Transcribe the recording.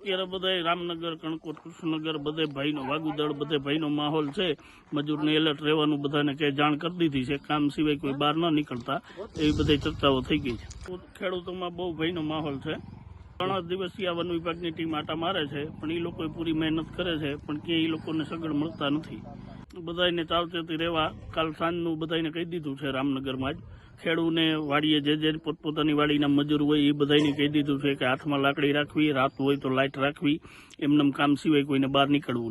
અત્યારે બધા રામનગર, કણકોટ, કૃષ્ણનગર બધે ભાઈનો વાગુદળ બધે ભાઈનો માહોલ છે. મજૂરને એલર્ટ રહેવાનું બધાને કઈ જાણ કરી દીધી છે. કામ સિવાય કોઈ બહાર ન નીકળતા એવી બધી ચર્ચાઓ થઈ ગઈ છે. ખેડૂતોમાં બહુ ભયનો માહોલ છે. 3 દિવસથી આ વન વિભાગની ટીમ આટા મારે છે, પણ એ લોકો પૂરી મહેનત કરે છે, પણ ક્યાંય એ લોકોને સગવડ મળતા નથી. બધાને સાવચેતી રહેવા કાલ સાંજનું બધાને કહી દીધું છે. રામનગરમાં જ ખેડૂને વાડીએ જે પોતપોતાની વાડીના મજૂર હોય એ બધાને કહી દીધું છે કે હાથમાં લાકડી રાખવી, રાત હોય તો લાઇટ રાખવી, એમનેમ કામ સિવાય કોઈને બહાર નીકળવું.